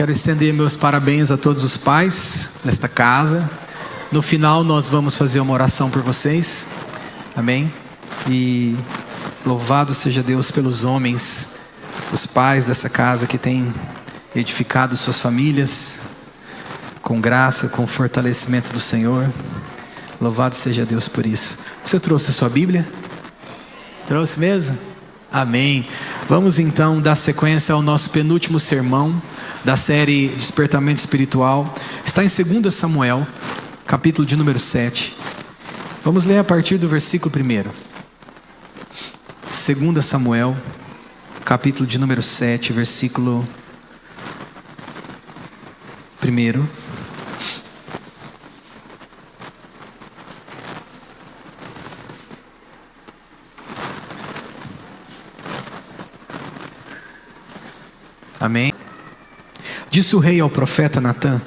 Quero estender meus parabéns a todos os pais desta casa. No final nós vamos fazer uma oração por vocês. Amém? E louvado seja Deus pelos homens, os pais dessa casa que têm edificado suas famílias com graça, com fortalecimento do Senhor. Louvado seja Deus por isso. Você trouxe a sua Bíblia? Trouxe mesmo? Amém. Vamos então dar sequência ao nosso penúltimo sermão da série Despertamento Espiritual. Está em 2 Samuel, capítulo de número 7. Vamos ler a partir do versículo 1. 2 Samuel, capítulo de número 7, versículo 1. Amém. Disse o rei ao profeta Natã: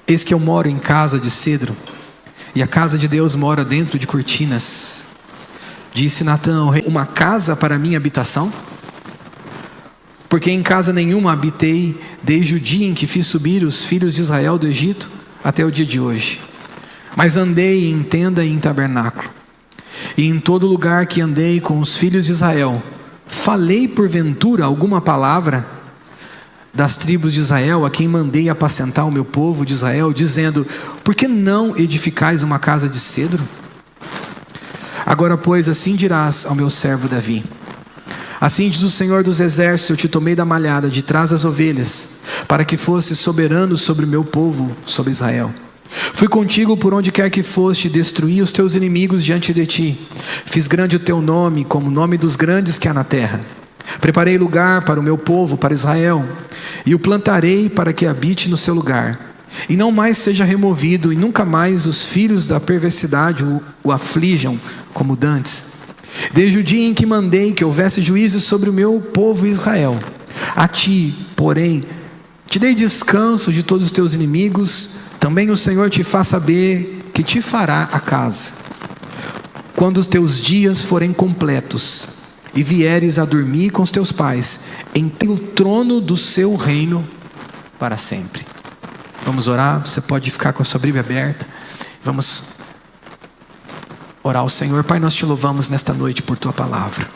eis que eu moro em casa de cedro, e a casa de Deus mora dentro de cortinas. Disse Natã ao rei: uma casa para minha habitação? Porque em casa nenhuma habitei desde o dia em que fiz subir os filhos de Israel do Egito até o dia de hoje. Mas andei em tenda e em tabernáculo, e em todo lugar que andei com os filhos de Israel, falei porventura alguma palavra das tribos de Israel, a quem mandei apacentar o meu povo de Israel, dizendo: por que não edificais uma casa de cedro? Agora, pois, assim dirás ao meu servo Davi: assim diz o Senhor dos Exércitos, eu te tomei da malhada de trás das ovelhas, para que fosses soberano sobre o meu povo, sobre Israel. Fui contigo por onde quer que foste, destruí os teus inimigos diante de ti. Fiz grande o teu nome, como o nome dos grandes que há na terra. Preparei lugar para o meu povo, para Israel, e o plantarei para que habite no seu lugar, e não mais seja removido, e nunca mais os filhos da perversidade o aflijam como dantes. Desde o dia em que mandei que houvesse juízes sobre o meu povo Israel, a ti, porém, te dei descanso de todos os teus inimigos. Também o Senhor te faz saber que te fará a casa, quando os teus dias forem completos, e vieres a dormir com os teus pais em o trono do seu reino para sempre. Vamos orar. Você pode ficar com a sua Bíblia aberta. Vamos orar ao Senhor. Pai, nós te louvamos nesta noite por tua palavra.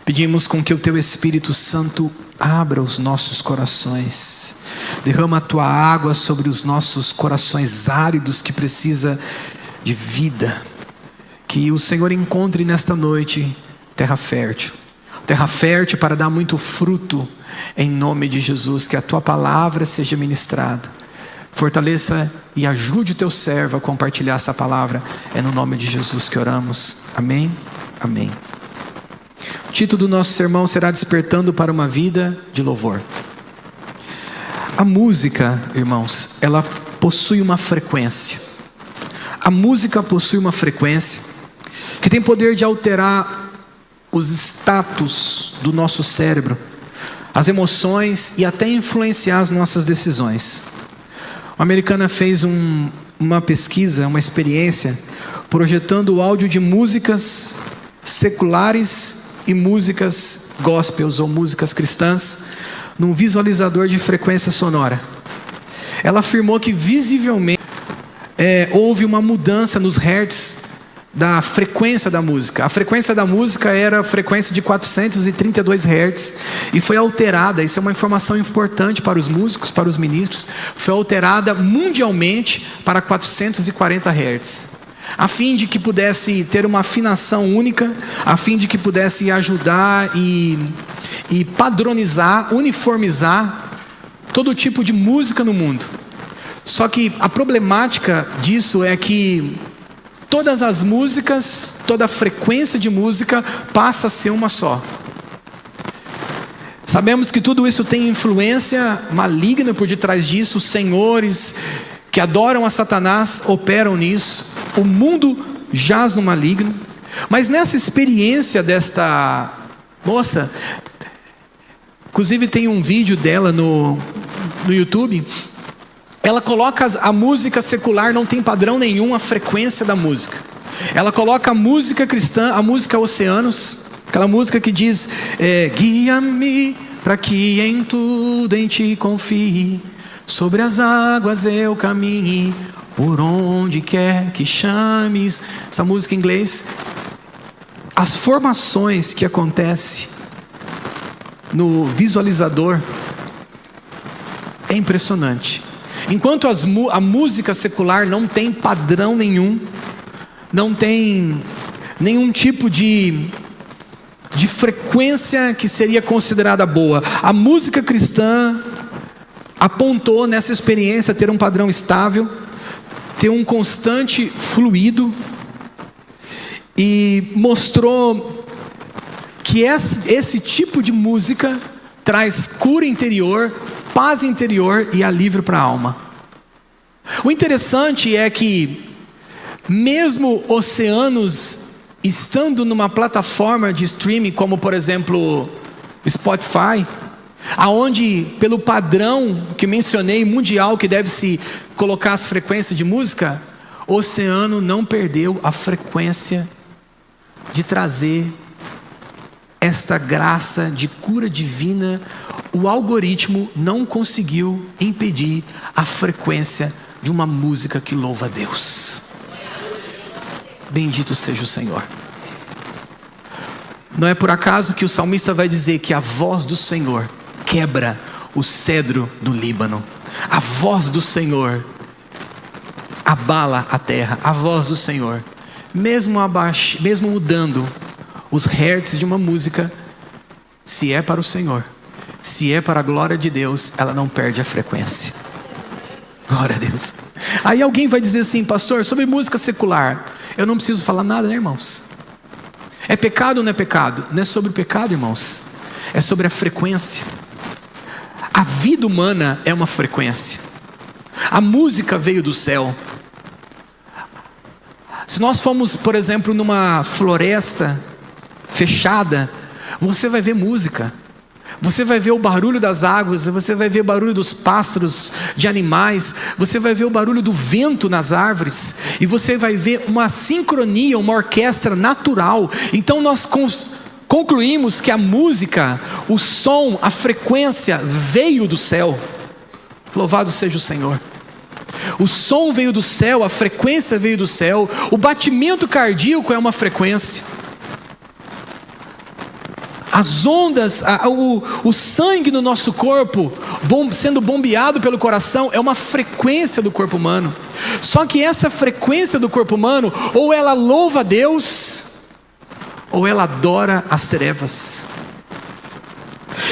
Pedimos com que o teu Espírito Santo abra os nossos corações, derrama a tua água sobre os nossos corações áridos que precisa de vida. Que o Senhor encontre nesta noite terra fértil para dar muito fruto, em nome de Jesus. Que a tua palavra seja ministrada. Fortaleça e ajude o teu servo a compartilhar essa palavra. É no nome de Jesus que oramos. Amém. Amém. O título do nosso sermão será Despertando para uma Vida de Louvor. A música, irmãos, ela possui uma frequência. A música possui uma frequência que tem poder de alterar os status do nosso cérebro, as emoções e até influenciar as nossas decisões. Uma americana fez uma pesquisa, uma experiência, projetando o áudio de músicas seculares e músicas gospels ou músicas cristãs num visualizador de frequência sonora. Ela afirmou que visivelmente houve uma mudança nos hertz da frequência da música. A frequência da música era a frequência de 432 Hz e foi alterada. Isso é uma informação importante para os músicos, para os ministros. Foi alterada mundialmente para 440 Hz, a fim de que pudesse ter uma afinação única, a fim de que pudesse ajudar e padronizar, uniformizar todo tipo de música no mundo. Só que a problemática disso é que todas as músicas, toda a frequência de música passa a ser uma só. Sabemos que tudo isso tem influência maligna por detrás disso. Os senhores que adoram a Satanás operam nisso. O mundo jaz no maligno. Mas nessa experiência desta moça, inclusive tem um vídeo dela no YouTube. Ela coloca a música secular, não tem padrão nenhum a frequência da música. Ela coloca a música cristã, a música Oceanos, aquela música que diz: guia-me para que em tudo em ti confie, sobre as águas eu caminhe, por onde quer que chames. Essa música em inglês, as formações que acontecem no visualizador é impressionante. Enquanto a música secular não tem padrão nenhum, não tem nenhum tipo de frequência que seria considerada boa, a música cristã apontou nessa experiência ter um padrão estável, ter um constante fluido, e mostrou que esse tipo de música traz cura interior, paz interior e alívio para a alma. O interessante é que, mesmo oceanos estando numa plataforma de streaming, como por exemplo Spotify, aonde pelo padrão que mencionei mundial, que deve se colocar as frequências de música, o oceano não perdeu a frequência de trazer esta graça de cura divina. O algoritmo não conseguiu impedir a frequência de uma música que louva a Deus. Bendito seja o Senhor. Não é por acaso que o salmista vai dizer que a voz do Senhor quebra o cedro do Líbano. A voz do Senhor abala a terra. A voz do Senhor, mesmo mudando os hertz de uma música, se é para o Senhor, se é para a glória de Deus, ela não perde a frequência. Glória a Deus. Aí alguém vai dizer assim: pastor, sobre música secular, eu não preciso falar nada, né, irmãos? É pecado ou não é pecado? Não é sobre o pecado, irmãos, é sobre a frequência. A vida humana é uma frequência. A música veio do céu. Se nós formos, por exemplo, numa floresta fechada, você vai ver música. Você vai ver o barulho das águas, você vai ver o barulho dos pássaros, de animais, você vai ver o barulho do vento nas árvores, e você vai ver uma sincronia, uma orquestra natural. Então nós concluímos que a música, o som, a frequência veio do céu. Louvado seja o Senhor. O som veio do céu, a frequência veio do céu, o batimento cardíaco é uma frequência. As ondas, o sangue no nosso corpo sendo bombeado pelo coração é uma frequência do corpo humano. Só que essa frequência do corpo humano, ou ela louva a Deus, ou ela adora as trevas.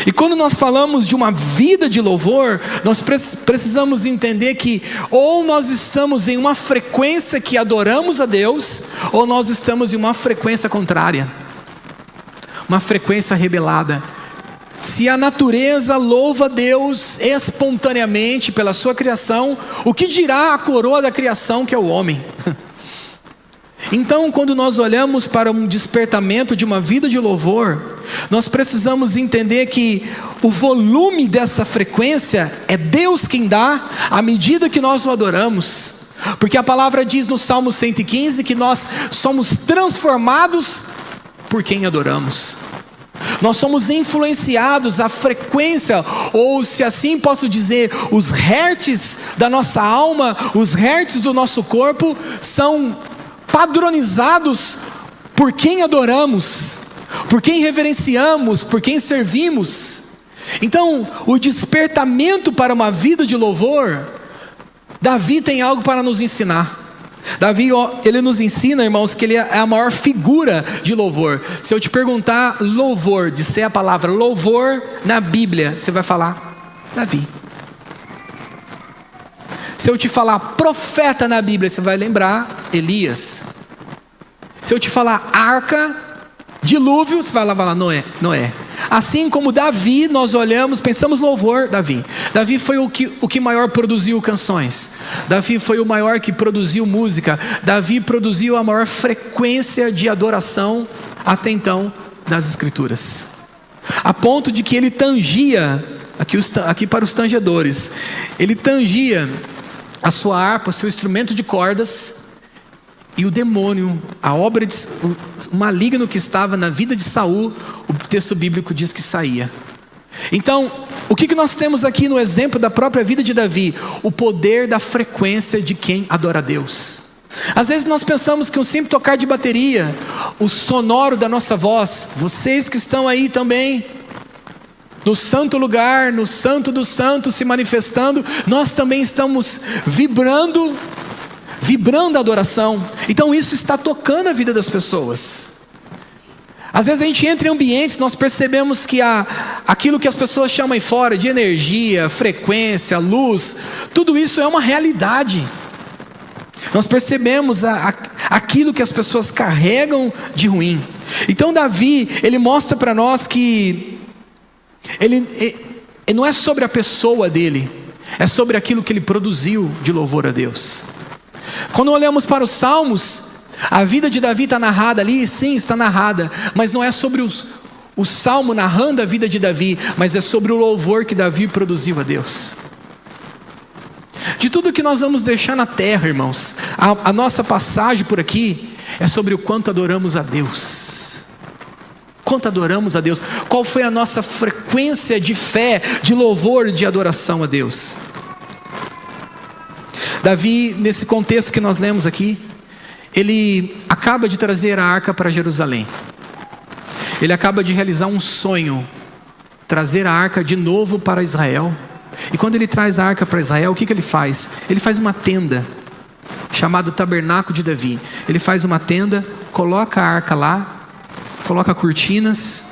E quando nós falamos de uma vida de louvor, nós precisamos entender que ou nós estamos em uma frequência que adoramos a Deus, ou nós estamos em uma frequência contrária, uma frequência rebelada. Se a natureza louva a Deus espontaneamente pela sua criação, o que dirá a coroa da criação, que é o homem? Então, quando nós olhamos para um despertamento de uma vida de louvor, nós precisamos entender que o volume dessa frequência é Deus quem dá, à medida que nós o adoramos. Porque a palavra diz no Salmo 115 que nós somos transformados por quem adoramos. Nós somos influenciados, a frequência, ou se assim posso dizer, os hertz da nossa alma, os hertz do nosso corpo, são padronizados por quem adoramos, por quem reverenciamos, por quem servimos. Então, o despertamento para uma vida de louvor, Davi tem algo para nos ensinar. Davi, ele nos ensina, irmãos, que ele é a maior figura de louvor. Se eu te perguntar louvor, disser a palavra louvor na Bíblia, você vai falar Davi. Se eu te falar profeta na Bíblia, você vai lembrar Elias. Se eu te falar arca, dilúvio, você vai falar Noé. Assim como Davi, nós olhamos, pensamos louvor, Davi. Davi foi o que maior produziu canções. Davi foi o maior que produziu música. Davi produziu a maior frequência de adoração até então nas Escrituras. A ponto de que ele tangia, aqui para os tangedores, ele tangia a sua harpa, o seu instrumento de cordas, e o demônio, a obra o maligno que estava na vida de Saul, o texto bíblico diz que saía. Então, o que nós temos aqui no exemplo da própria vida de Davi? O poder da frequência de quem adora a Deus. Às vezes nós pensamos que um simples tocar de bateria, o sonoro da nossa voz, vocês que estão aí também, no santo lugar, no santo dos santos se manifestando, nós também estamos vibrando a adoração. Então isso está tocando a vida das pessoas. Às vezes a gente entra em ambientes, nós percebemos que aquilo que as pessoas chamam aí fora de energia, frequência, luz, tudo isso é uma realidade. Nós percebemos aquilo que as pessoas carregam de ruim. Então Davi, ele mostra para nós que ele não é sobre a pessoa dele, é sobre aquilo que ele produziu de louvor a Deus. Quando olhamos para os Salmos, a vida de Davi está narrada ali, sim, está narrada, mas não é sobre o Salmo narrando a vida de Davi, mas é sobre o louvor que Davi produziu a Deus. De tudo que nós vamos deixar na terra, irmãos, a nossa passagem por aqui é sobre o quanto adoramos a Deus. Quanto adoramos a Deus, qual foi a nossa frequência de fé, de louvor, de adoração a Deus. Davi, nesse contexto que nós lemos aqui, ele acaba de trazer a arca para Jerusalém. Ele acaba de realizar um sonho, trazer a arca de novo para Israel. E quando ele traz a arca para Israel, o que ele faz? Ele faz uma tenda, chamada Tabernáculo de Davi. Ele faz uma tenda, coloca a arca lá, coloca cortinas,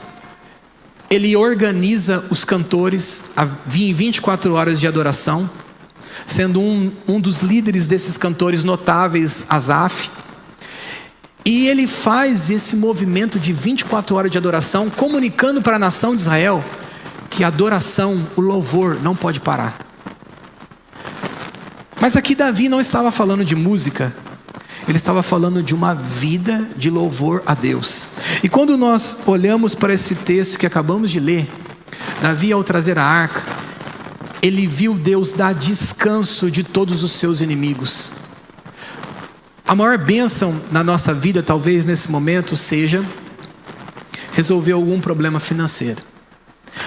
ele organiza os cantores a vir em 24 horas de adoração, sendo um dos líderes desses cantores notáveis, Asaf. E ele faz esse movimento de 24 horas de adoração, comunicando para a nação de Israel que a adoração, o louvor não pode parar. Mas aqui Davi não estava falando de música, ele estava falando de uma vida de louvor a Deus. E quando nós olhamos para esse texto que acabamos de ler, Davi, ao trazer a arca, ele viu Deus dar descanso de todos os seus inimigos. A maior bênção na nossa vida, talvez nesse momento, seja resolver algum problema financeiro.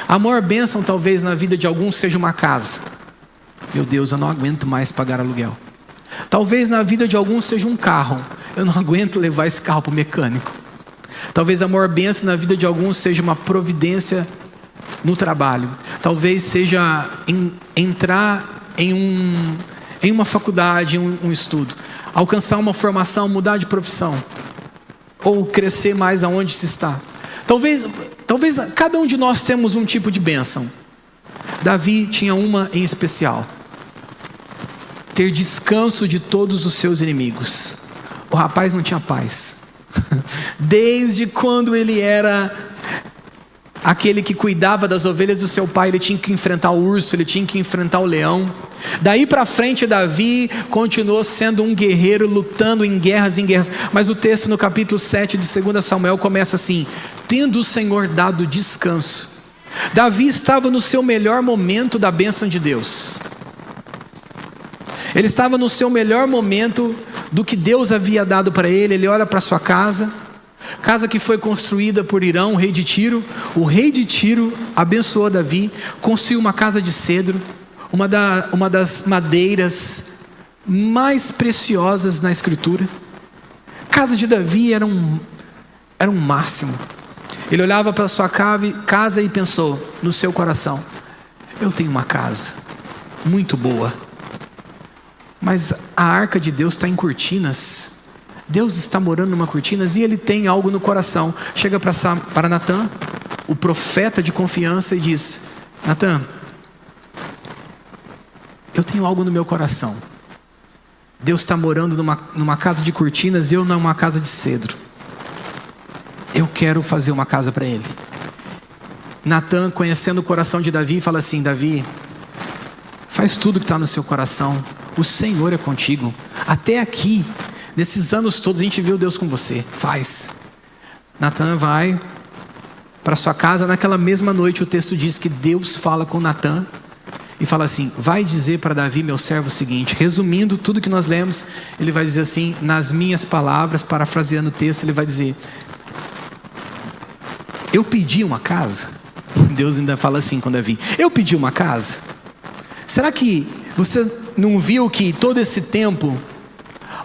A maior bênção, talvez, na vida de alguns seja uma casa. Meu Deus, eu não aguento mais pagar aluguel. Talvez na vida de alguns seja um carro. Eu não aguento levar esse carro para o mecânico. Talvez a maior bênção na vida de alguns seja uma providência no trabalho. Talvez seja entrar em uma faculdade, um estudo. Alcançar uma formação, mudar de profissão. Ou crescer mais aonde se está. Talvez cada um de nós temos um tipo de bênção. Davi tinha uma em especial: ter descanso de todos os seus inimigos. O rapaz não tinha paz. Desde quando ele era aquele que cuidava das ovelhas do seu pai, ele tinha que enfrentar o urso, ele tinha que enfrentar o leão. Daí para frente, Davi continuou sendo um guerreiro, lutando em guerras. Mas o texto no capítulo 7 de 2 Samuel começa assim: tendo o Senhor dado descanso. Davi estava no seu melhor momento da bênção de Deus. Ele estava no seu melhor momento do que Deus havia dado para ele. Ele olha para sua casa que foi construída por Hirão, o rei de Tiro. O rei de Tiro abençoou Davi, construiu uma casa de cedro, uma das madeiras mais preciosas na escritura. A casa de Davi era um máximo. Ele olhava para sua casa e pensou no seu coração: eu tenho uma casa muito boa, mas a arca de Deus está em cortinas. Deus está morando numa cortinas, e ele tem algo no coração. Chega para Natã, o profeta de confiança, e diz: Natã, eu tenho algo no meu coração. Deus está morando numa casa de cortinas, e eu numa casa de cedro. Eu quero fazer uma casa para ele. Natã, conhecendo o coração de Davi, fala assim: Davi, faz tudo que está no seu coração. O Senhor é contigo. Até aqui, nesses anos todos, a gente viu Deus com você. Faz. Natã vai para sua casa. Naquela mesma noite, o texto diz que Deus fala com Natã e fala assim: vai dizer para Davi, meu servo, o seguinte. Resumindo tudo que nós lemos, ele vai dizer assim, nas minhas palavras, parafraseando o texto, ele vai dizer: eu pedi uma casa. Deus ainda fala assim com Davi: eu pedi uma casa. Será que você não viu que todo esse tempo,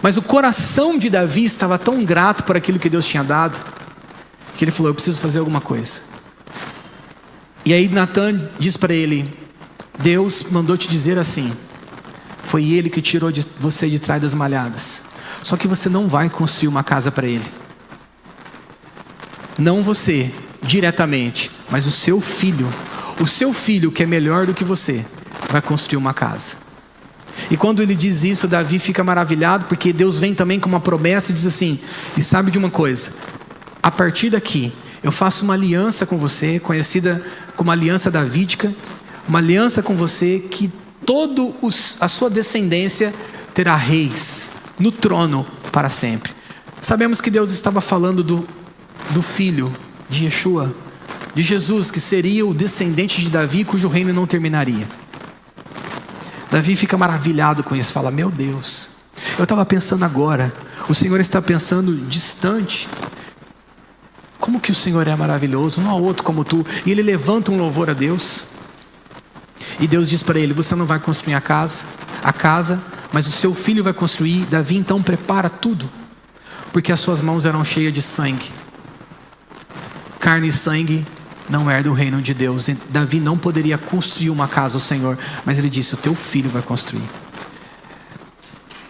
mas o coração de Davi estava tão grato por aquilo que Deus tinha dado, que ele falou: eu preciso fazer alguma coisa. E aí Natan diz para ele: Deus mandou te dizer assim, foi Ele que tirou você de trás das malhadas. Só que você não vai construir uma casa para Ele. Não você, diretamente, mas o seu filho que é melhor do que você, vai construir uma casa. E quando ele diz isso, Davi fica maravilhado, porque Deus vem também com uma promessa e diz assim: e sabe de uma coisa, a partir daqui, eu faço uma aliança com você, conhecida como aliança davídica, uma aliança com você, que a sua descendência terá reis no trono para sempre. Sabemos que Deus estava falando do filho de Yeshua, de Jesus, que seria o descendente de Davi, cujo reino não terminaria. Davi fica maravilhado com isso, fala: meu Deus, eu estava pensando agora, o Senhor está pensando distante. Como que o Senhor é maravilhoso, não há outro como tu. E ele levanta um louvor a Deus. E Deus diz para ele: você não vai construir a casa, mas o seu filho vai construir. Davi então prepara tudo, porque as suas mãos eram cheias de sangue. Carne e sangue não herdam o reino de Deus. E Davi não poderia construir uma casa ao Senhor, mas ele disse: o teu filho vai construir.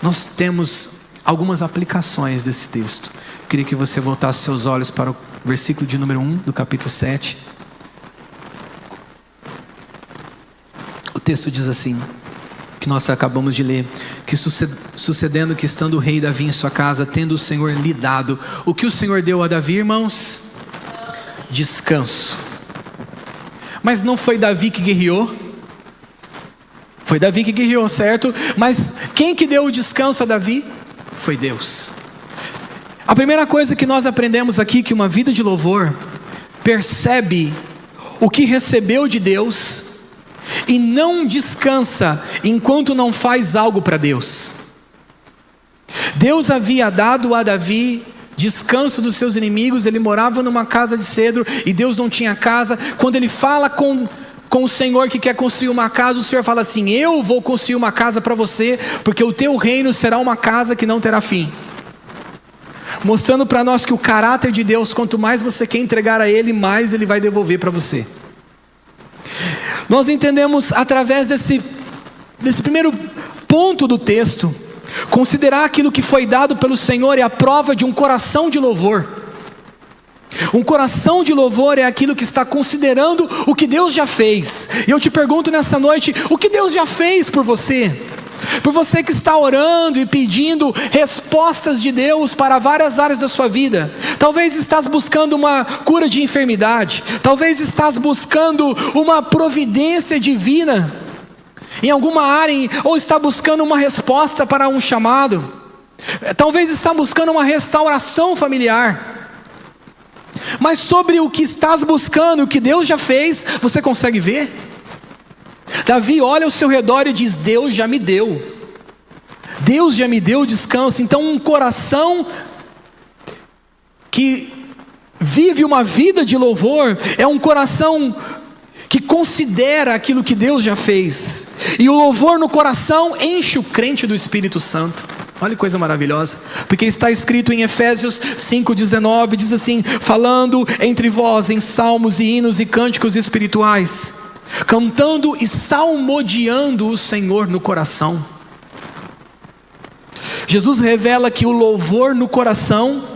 Nós temos algumas aplicações desse texto. Eu queria que você voltasse seus olhos para o versículo de número 1 do capítulo 7. O texto diz assim, que nós acabamos de ler: que sucedendo que estando o rei Davi em sua casa, tendo o Senhor lhe dado, o que o Senhor deu a Davi, irmãos? Descanso. Mas não foi Davi que guerreou? Foi Davi que guerreou, certo? Mas quem que deu o descanso a Davi? Foi Deus. A primeira coisa que nós aprendemos aqui, que uma vida de louvor percebe o que recebeu de Deus e não descansa enquanto não faz algo para Deus. Deus havia dado a Davi descanso dos seus inimigos. Ele morava numa casa de cedro e Deus não tinha casa. Quando ele fala com o Senhor que quer construir uma casa, o Senhor fala assim: eu vou construir uma casa para você, porque o teu reino será uma casa que não terá fim. Mostrando para nós que o caráter de Deus, quanto mais você quer entregar a Ele, mais Ele vai devolver para você. Nós entendemos através desse primeiro ponto do texto, considerar aquilo que foi dado pelo Senhor é a prova de um coração de louvor. Um coração de louvor é aquilo que está considerando o que Deus já fez. E eu te pergunto nessa noite: o que Deus já fez por você? Por você que está orando e pedindo respostas de Deus para várias áreas da sua vida. Talvez estás buscando uma cura de enfermidade, talvez estás buscando uma providência divina em alguma área, ou está buscando uma resposta para um chamado, talvez está buscando uma restauração familiar. Mas sobre o que estás buscando, o que Deus já fez, você consegue ver? Davi olha ao seu redor e diz: Deus já me deu. Deus já me deu descanso. Então um coração que vive uma vida de louvor é um coração que considera aquilo que Deus já fez. E o louvor no coração enche o crente do Espírito Santo. Olha que coisa maravilhosa, porque está escrito em Efésios 5,19, diz assim: falando entre vós em salmos e hinos e cânticos espirituais, cantando e salmodiando o Senhor no coração. Jesus revela que o louvor no coração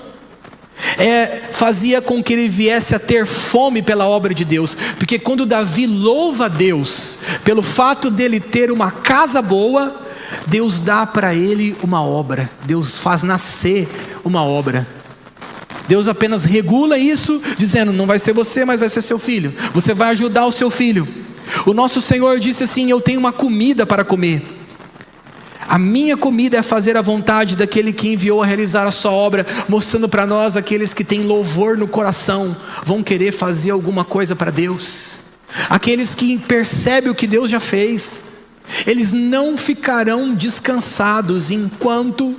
fazia com que ele viesse a ter fome pela obra de Deus. Porque quando Davi louva a Deus pelo fato dele ter uma casa boa, Deus dá para ele uma obra. Deus faz nascer uma obra. Deus apenas regula isso, dizendo: não vai ser você, mas vai ser seu filho. Você vai ajudar o seu filho. O nosso Senhor disse assim: eu tenho uma comida para comer. A minha comida é fazer a vontade daquele que enviou a realizar a sua obra, mostrando para nós, aqueles que têm louvor no coração, vão querer fazer alguma coisa para Deus. Aqueles que percebem o que Deus já fez, eles não ficarão descansados enquanto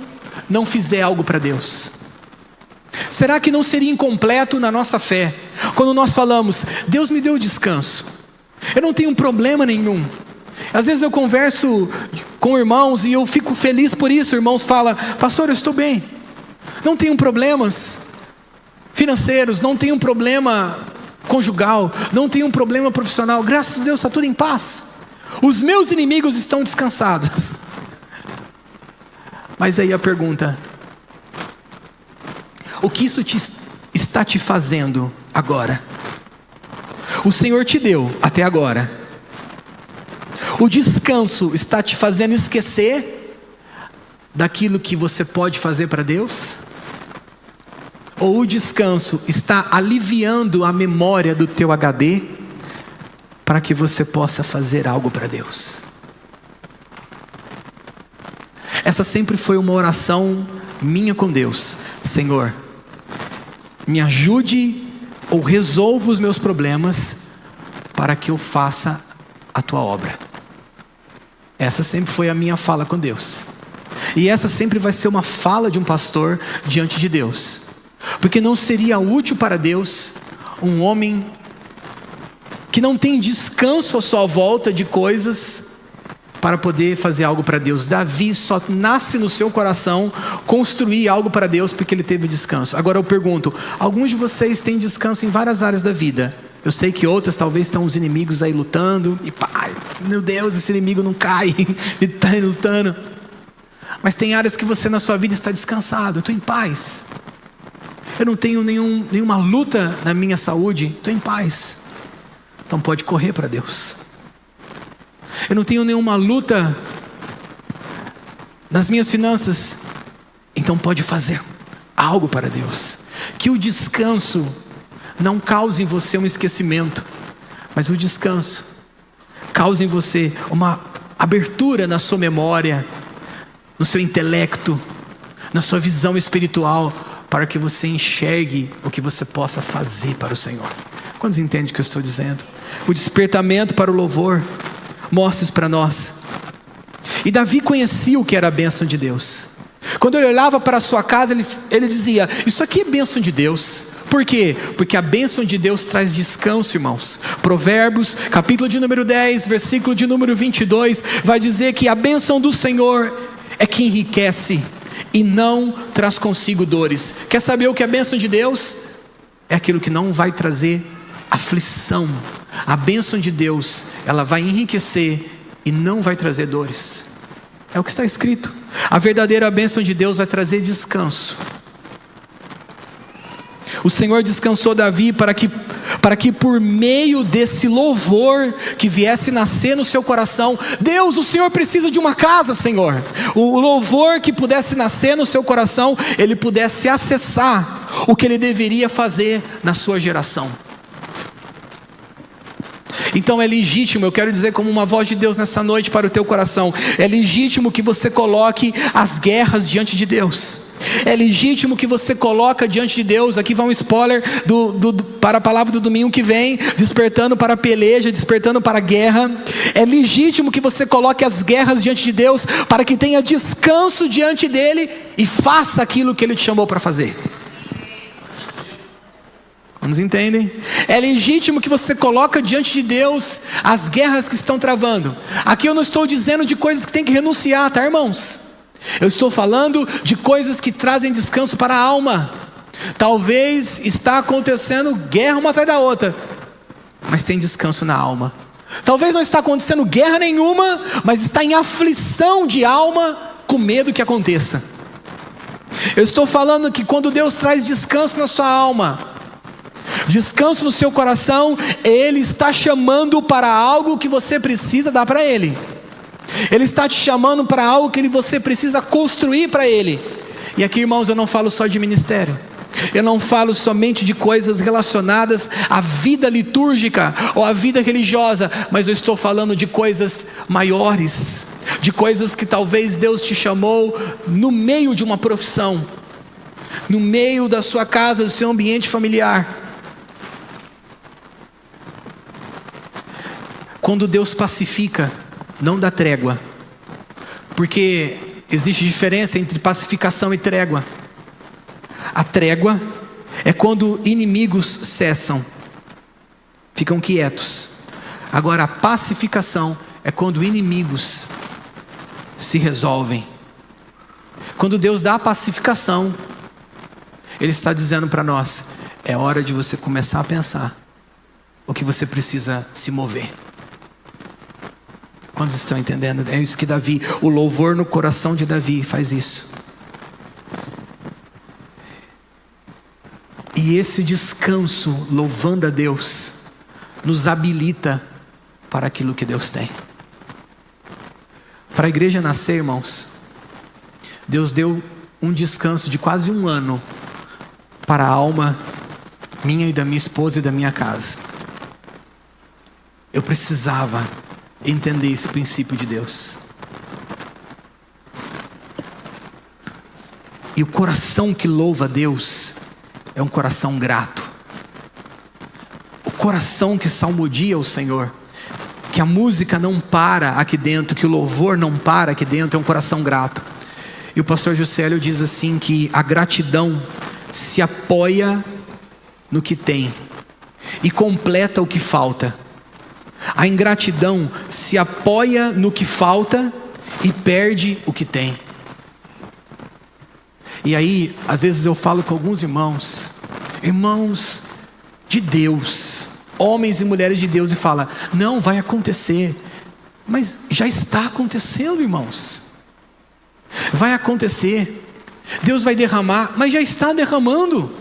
não fizer algo para Deus. Será que não seria incompleto na nossa fé quando nós falamos: Deus me deu descanso, eu não tenho problema nenhum? Às vezes eu converso com irmãos e eu fico feliz por isso. Irmãos falam: pastor, eu estou bem, não tenho problemas financeiros, não tenho problema conjugal, não tenho problema profissional, graças a Deus está tudo em paz, os meus inimigos estão descansados. Mas aí a pergunta: o que isso está te fazendo agora? O Senhor te deu até agora. O descanso está te fazendo esquecer daquilo que você pode fazer para Deus? Ou o descanso está aliviando a memória do teu HD para que você possa fazer algo para Deus? Essa sempre foi uma oração minha com Deus: Senhor, me ajude ou resolva os meus problemas para que eu faça a tua obra. Essa sempre foi a minha fala com Deus. E essa sempre vai ser uma fala de um pastor diante de Deus. Porque não seria útil para Deus um homem que não tem descanso à sua volta de coisas para poder fazer algo para Deus. Davi só nasce no seu coração construir algo para Deus porque ele teve descanso. Agora eu pergunto: alguns de vocês têm descanso em várias áreas da vida? Eu sei que outras talvez estão os inimigos aí lutando, e pai, meu Deus, esse inimigo não cai, ele está lutando. Mas tem áreas que você na sua vida está descansado: eu estou em paz, eu não tenho nenhuma luta na minha saúde, estou em paz. Então pode correr para Deus. Eu não tenho nenhuma luta nas minhas finanças, então pode fazer algo para Deus. Que o descanso não cause em você um esquecimento, mas o descanso cause em você uma abertura na sua memória, no seu intelecto, na sua visão espiritual, para que você enxergue o que você possa fazer para o Senhor. Quantos entendem o que eu estou dizendo? O despertamento para o louvor mostra isso para nós. E Davi conhecia o que era a bênção de Deus. Quando ele olhava para a sua casa, ele dizia: isso aqui é bênção de Deus. Por quê? Porque a bênção de Deus traz descanso, irmãos. Provérbios, capítulo de número 10, versículo de número 22, vai dizer que a bênção do Senhor é que enriquece e não traz consigo dores. Quer saber o que é a bênção de Deus? É aquilo que não vai trazer aflição. A bênção de Deus, ela vai enriquecer e não vai trazer dores. É o que está escrito. A verdadeira bênção de Deus vai trazer descanso. O Senhor descansou Davi para que por meio desse louvor que viesse nascer no seu coração: Deus, o Senhor precisa de uma casa, Senhor. O louvor que pudesse nascer no seu coração, ele pudesse acessar o que ele deveria fazer na sua geração. Então é legítimo, eu quero dizer como uma voz de Deus nessa noite para o teu coração, é legítimo que você coloque as guerras diante de Deus. É legítimo que você coloque diante de Deus. Aqui vai um spoiler para a palavra do domingo que vem: despertando para a peleja, despertando para a guerra. É legítimo que você coloque as guerras diante de Deus, para que tenha descanso diante dele e faça aquilo que ele te chamou para fazer. Nos entendem? É legítimo que você coloque diante de Deus as guerras que estão travando. Aqui eu não estou dizendo de coisas que tem que renunciar, tá, irmãos? Eu estou falando de coisas que trazem descanso para a alma. Talvez está acontecendo guerra uma atrás da outra, mas tem descanso na alma. Talvez não está acontecendo guerra nenhuma, mas está em aflição de alma, com medo que aconteça. Eu estou falando que quando Deus traz descanso na sua alma, descanso no seu coração, Ele está chamando para algo que você precisa dar para Ele. Ele está te chamando para algo que você precisa construir para Ele. E aqui, irmãos, eu não falo só de ministério. Eu não falo somente de coisas relacionadas à vida litúrgica ou à vida religiosa, mas eu estou falando de coisas maiores, de coisas que talvez Deus te chamou no meio de uma profissão, no meio da sua casa, do seu ambiente familiar. Quando Deus pacifica, não dá trégua, porque existe diferença entre pacificação e trégua. A trégua é quando inimigos cessam, ficam quietos. Agora a pacificação é quando inimigos se resolvem. Quando Deus dá a pacificação, Ele está dizendo para nós: é hora de você começar a pensar o que você precisa se mover. Quantos estão entendendo? É isso que Davi, o louvor no coração de Davi faz isso. E esse descanso, louvando a Deus, nos habilita para aquilo que Deus tem. Para a igreja nascer, irmãos, Deus deu um descanso de quase 1 ano para a alma minha e da minha esposa e da minha casa. Eu precisava entender esse princípio de Deus. E o coração que louva a Deus é um coração grato. O coração que salmodia o Senhor, que a música não para aqui dentro, que o louvor não para aqui dentro, é um coração grato. E o pastor Juscelio diz assim, que a gratidão se apoia no que tem e completa o que falta. A ingratidão se apoia no que falta e perde o que tem. E aí, às vezes eu falo com alguns irmãos de Deus, homens e mulheres de Deus, e fala: não, vai acontecer. Mas já está acontecendo, irmãos. Vai acontecer. Deus vai derramar, mas já está derramando.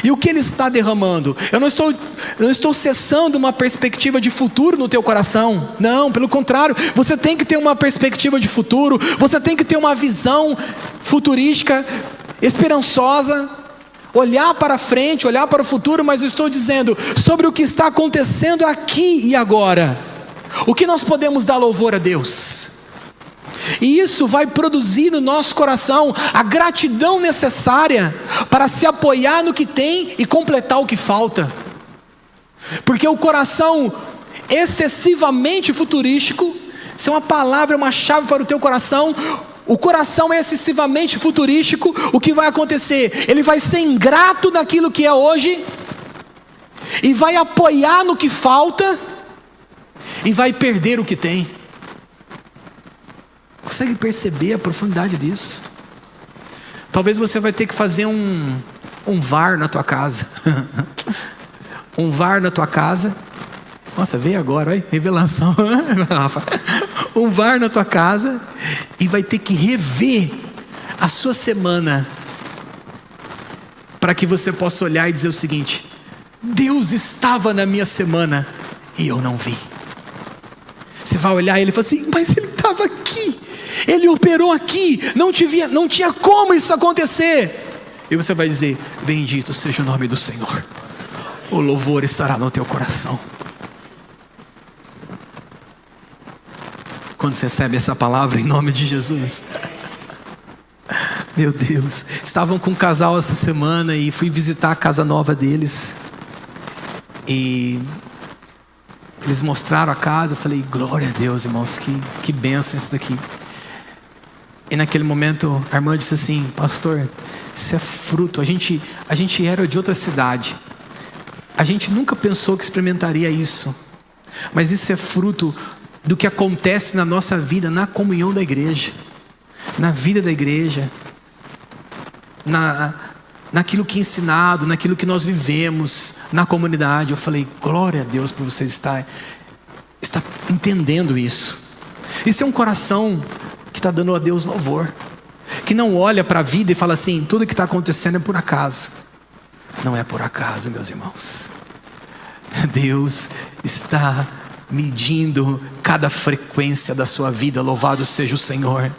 E o que Ele está derramando? Eu não estou cessando uma perspectiva de futuro no teu coração. Não, pelo contrário, você tem que ter uma perspectiva de futuro. Você tem que ter uma visão futurística, esperançosa, olhar para frente, olhar para o futuro. Mas eu estou dizendo sobre o que está acontecendo aqui e agora. O que nós podemos dar louvor a Deus? E isso vai produzir no nosso coração a gratidão necessária para se apoiar no que tem e completar o que falta. Porque o coração excessivamente futurístico, isso é uma palavra, uma chave para o teu coração. O coração é excessivamente futurístico. O que vai acontecer? Ele vai ser ingrato naquilo que é hoje, e vai apoiar no que falta, e vai perder o que tem. Consegue perceber a profundidade disso? Talvez você vai ter que fazer um VAR na tua casa. Um VAR na tua casa. Nossa, veio agora, olha, revelação. Um VAR na tua casa, e vai ter que rever a sua semana, para que você possa olhar e dizer o seguinte: Deus estava na minha semana e eu não vi. Você vai olhar e Ele fala assim: mas Ele estava aqui, Ele operou aqui, não tinha como isso acontecer. E você vai dizer: bendito seja o nome do Senhor. O louvor estará no teu coração. Quando você recebe essa palavra em nome de Jesus. Meu Deus, estavam com um casal essa semana e fui visitar a casa nova deles. E eles mostraram a casa, eu falei: glória a Deus, irmãos, que bênção isso daqui. E naquele momento a irmã disse assim: pastor, isso é fruto, a gente era de outra cidade, a gente nunca pensou que experimentaria isso, mas isso é fruto do que acontece na nossa vida, na comunhão da igreja, na vida da igreja, naquilo que é ensinado, naquilo que nós vivemos na comunidade. Eu falei: glória a Deus por você estar entendendo isso. Isso é um coração que está dando a Deus louvor, que não olha para a vida e fala assim: tudo que está acontecendo é por acaso. Não é por acaso, meus irmãos. Deus está medindo cada frequência da sua vida. Louvado seja o Senhor.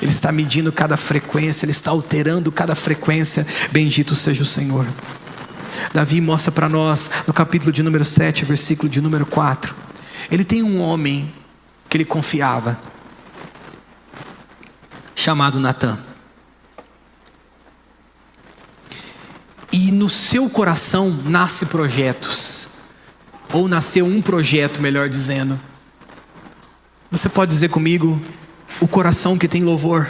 Ele está medindo cada frequência, Ele está alterando cada frequência. Bendito seja o Senhor. Davi mostra para nós no capítulo de número 7, versículo de número 4. Ele tem um homem que ele confiava, chamado Natã. E no seu coração nasce projetos, ou nasceu um projeto, melhor dizendo. Você pode dizer comigo: o coração que tem louvor.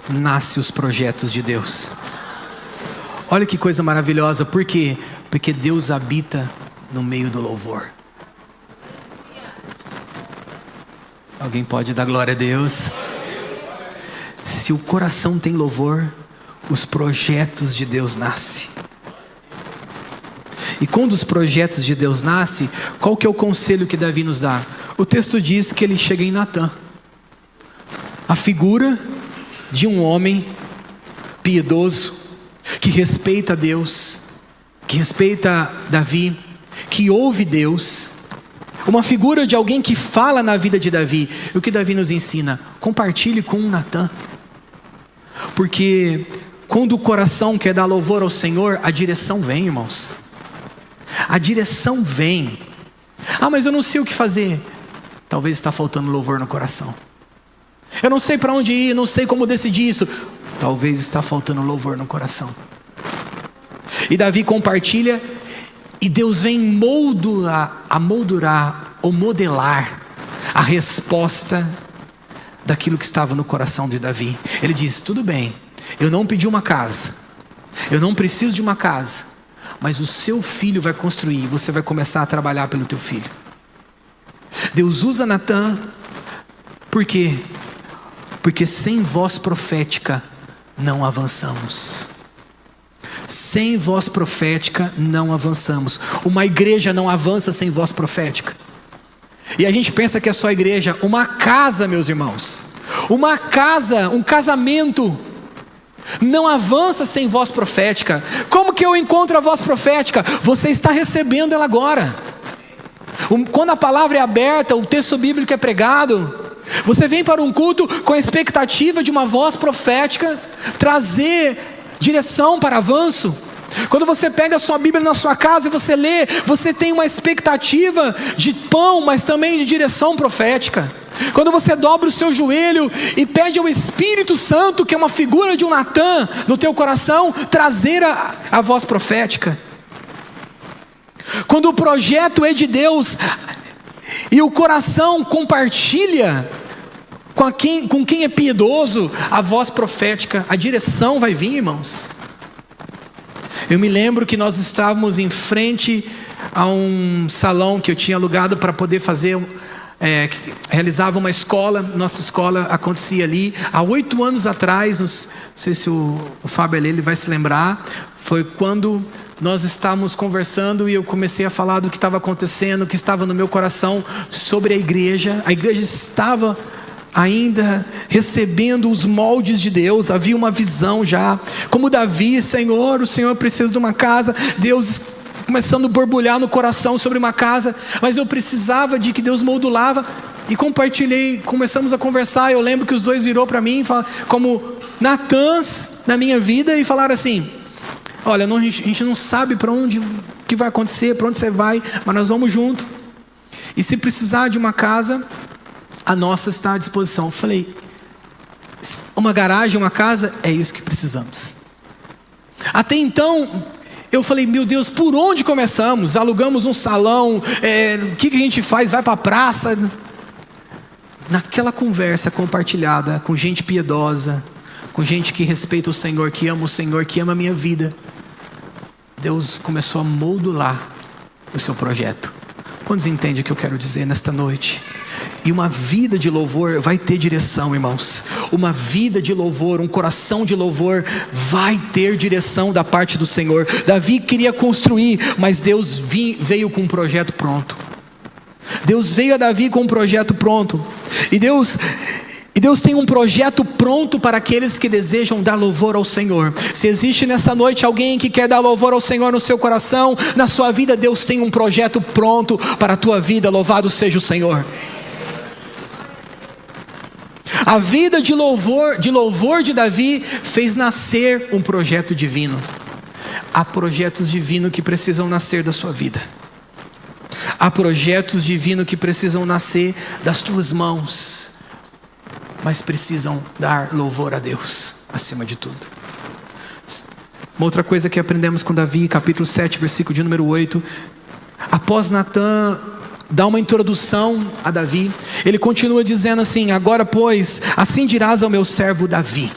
nasce os projetos de Deus. Olha que coisa maravilhosa, por quê? Porque Deus habita no meio do louvor. Alguém pode dar glória a Deus? Se o coração tem louvor, os projetos de Deus nascem. E quando os projetos de Deus nascem, qual que é o conselho que Davi nos dá? O texto diz que ele chega em Natã, a figura de um homem piedoso, que respeita Deus, que respeita Davi, que ouve Deus, uma figura de alguém que fala na vida de Davi. E o que Davi nos ensina? Compartilhe com Natã, porque quando o coração quer dar louvor ao Senhor, a direção vem, irmãos. A direção vem. Ah, mas eu não sei o que fazer. Talvez está faltando louvor no coração. Eu não sei para onde ir, não sei como decidir isso. Talvez está faltando louvor no coração. E Davi compartilha, e Deus vem moldurar ou modelar a resposta daquilo que estava no coração de Davi. Ele diz: tudo bem, eu não pedi uma casa, eu não preciso de uma casa, mas o seu filho vai construir, você vai começar a trabalhar pelo teu filho. Deus usa Natã, por quê? Porque sem voz profética não avançamos. Sem voz profética não avançamos. Uma igreja não avança sem voz profética. E a gente pensa que é só igreja. Uma casa, meus irmãos, uma casa, um casamento não avança sem voz profética. Como que eu encontro a voz profética? Você está recebendo ela agora. Quando a palavra é aberta, o texto bíblico é pregado, você vem para um culto com a expectativa de uma voz profética trazer direção para avanço. Quando você pega a sua Bíblia na sua casa e você lê, você tem uma expectativa de pão, mas também de direção profética. Quando você dobra o seu joelho e pede ao Espírito Santo, que é uma figura de um Natã no teu coração, trazer a voz profética. Quando o projeto é de Deus e o coração compartilha com quem é piedoso, a voz profética, a direção vai vir, irmãos. Eu me lembro que nós estávamos em frente a um salão que eu tinha alugado para poder fazer, realizava uma escola. Nossa escola acontecia ali há 8 anos atrás. Não sei se o Fábio ali, ele vai se lembrar. Foi quando nós estávamos conversando e eu comecei a falar do que estava acontecendo, o que estava no meu coração sobre a igreja. A igreja estava ainda recebendo os moldes de Deus, havia uma visão já, como Davi: Senhor, o Senhor precisa de uma casa. Deus começando a borbulhar no coração sobre uma casa, mas eu precisava de que Deus moldulava. E compartilhei, começamos a conversar. Eu lembro que os dois virou para mim como Natãs na minha vida e falaram assim: olha, a gente não sabe para onde, o que vai acontecer, para onde você vai, mas nós vamos junto. E se precisar de uma casa, a nossa está à disposição. Eu falei: uma garagem, uma casa, é isso que precisamos. Até então, eu falei: meu Deus, por onde começamos? Alugamos um salão, o que a gente faz? Vai para a praça? Naquela conversa compartilhada com gente piedosa, com gente que respeita o Senhor, que ama o Senhor, que ama a minha vida, Deus começou a moldular o seu projeto. Quantos entendem o que eu quero dizer nesta noite? E uma vida de louvor vai ter direção, irmãos. Uma vida de louvor, um coração de louvor vai ter direção da parte do Senhor. Davi queria construir, mas Deus veio com um projeto pronto. Deus veio a Davi com um projeto pronto. E Deus tem um projeto pronto para aqueles que desejam dar louvor ao Senhor. Se existe nessa noite alguém que quer dar louvor ao Senhor no seu coração, na sua vida, Deus tem um projeto pronto para a tua vida. Louvado seja o Senhor. A vida de louvor de Davi fez nascer um projeto divino. Há projetos divinos que precisam nascer da sua vida. Há projetos divinos que precisam nascer das tuas mãos, mas precisam dar louvor a Deus acima de tudo. Uma outra coisa que aprendemos com Davi, capítulo 7, versículo de número 8. Após Natã dar uma introdução a Davi, ele continua dizendo assim: agora pois, assim dirás ao meu servo Davi.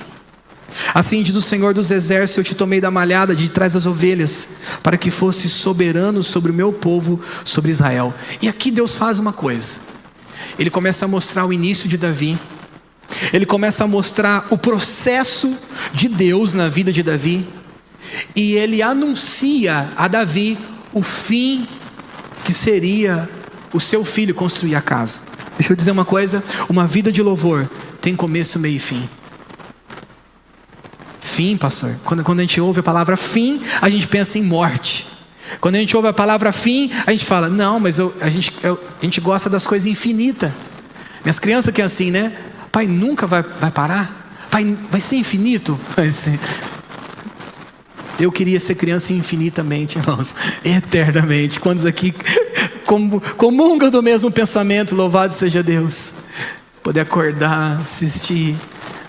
Assim diz o Senhor dos Exércitos: eu te tomei da malhada de trás das ovelhas, para que fosse soberano sobre o meu povo, sobre Israel. E aqui Deus faz uma coisa. Ele começa a mostrar o início de Davi. Ele começa a mostrar o processo de Deus na vida de Davi. E ele anuncia a Davi o fim que seria o seu filho construir a casa. Deixa eu dizer uma coisa: uma vida de louvor tem começo, meio e fim. Fim, pastor. Quando a gente ouve a palavra fim, a gente pensa em morte. Quando a gente ouve a palavra fim, a gente fala: não, mas a gente gosta das coisas infinitas. Minhas crianças que é assim, né? Pai, nunca vai parar? Pai, vai ser infinito? Vai ser. Eu queria ser criança infinitamente, irmãos, eternamente. Quantos aqui comungam do mesmo pensamento? Louvado seja Deus. Poder acordar, assistir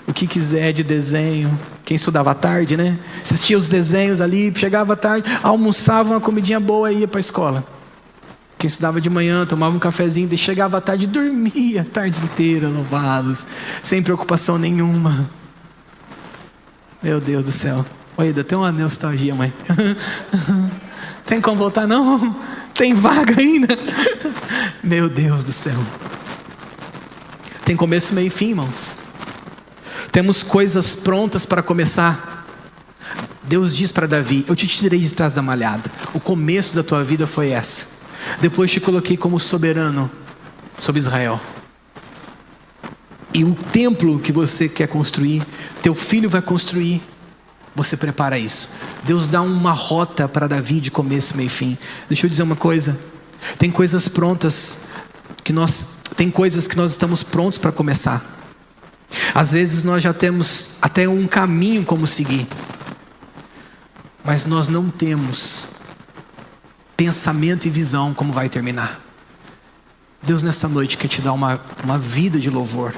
o que quiser de desenho. Quem estudava à tarde, né? Assistia os desenhos ali, chegava à tarde, almoçava uma comidinha boa e ia para a escola. Quem estudava de manhã, tomava um cafezinho, e chegava à tarde e dormia a tarde inteira, louvados, sem preocupação nenhuma. Meu Deus do céu. Oi, dá até uma nostalgia, mãe. Tem como voltar não? Tem vaga ainda? Meu Deus do céu. Tem começo, meio e fim, irmãos. Temos coisas prontas para começar. Deus diz para Davi: eu te tirei de trás da malhada. O começo da tua vida foi essa. Depois te coloquei como soberano sobre Israel. E o templo que você quer construir, teu filho vai construir. Você prepara isso. Deus dá uma rota para Davi de começo, meio e fim. Deixa eu dizer uma coisa. Tem coisas prontas tem coisas que nós estamos prontos para começar. Às vezes nós já temos até um caminho como seguir, mas nós não temos pensamento e visão como vai terminar. Deus nessa noite quer te dar uma vida de louvor.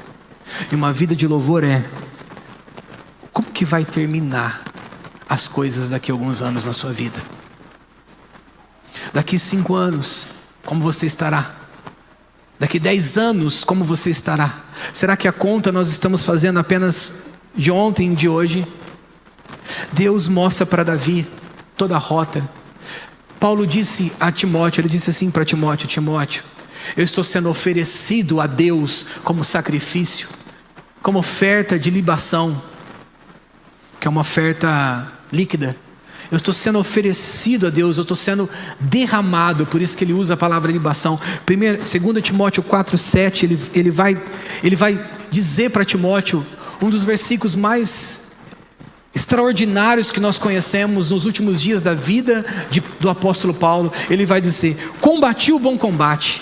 E uma vida de louvor é: como que vai terminar as coisas daqui a alguns anos na sua vida? Daqui 5 anos, como você estará? Daqui 10 anos, como você estará? Será que a conta nós estamos fazendo apenas de ontem e de hoje? Deus mostra para Davi toda a rota. Paulo disse a Timóteo, ele disse assim para Timóteo: Timóteo, eu estou sendo oferecido a Deus como sacrifício, como oferta de libação, que é uma oferta líquida. Eu estou sendo oferecido a Deus, eu estou sendo derramado. Por isso que ele usa a palavra libação. 2 Timóteo 4,7, ele vai dizer para Timóteo um dos versículos mais extraordinários que nós conhecemos nos últimos dias da vida do apóstolo Paulo. Ele vai dizer: combati o bom combate,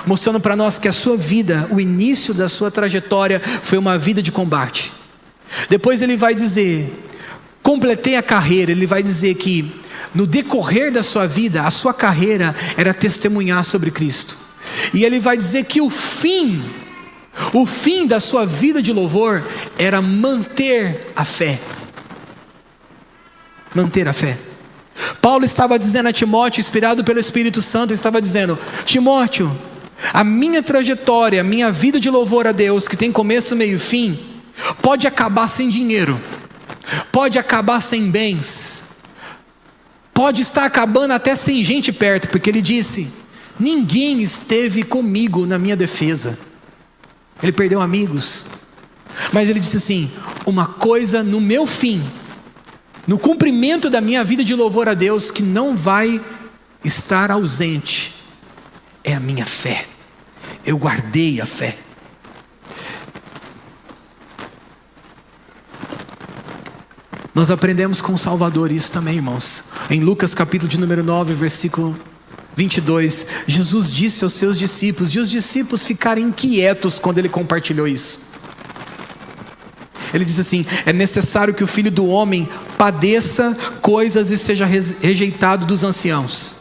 mostrando para nós que a sua vida, o início da sua trajetória foi uma vida de combate. Depois ele vai dizer: completei a carreira. Ele vai dizer que no decorrer da sua vida, a sua carreira era testemunhar sobre Cristo. E ele vai dizer que o fim da sua vida de louvor era manter a fé. Manter a fé. Paulo estava dizendo a Timóteo, inspirado pelo Espírito Santo, estava dizendo: Timóteo, a minha trajetória, a minha vida de louvor a Deus, que tem começo, meio e fim, pode acabar sem dinheiro, pode acabar sem bens, pode estar acabando até sem gente perto, porque ele disse: ninguém esteve comigo na minha defesa. Ele perdeu amigos, mas ele disse assim: uma coisa no meu fim, no cumprimento da minha vida de louvor a Deus, que não vai estar ausente, é a minha fé. Eu guardei a fé. Nós aprendemos com o Salvador isso também, irmãos. Em Lucas capítulo de número 9, versículo 22, Jesus disse aos seus discípulos, e os discípulos ficaram inquietos quando ele compartilhou isso. Ele diz assim: é necessário que o Filho do Homem padeça coisas e seja rejeitado dos anciãos,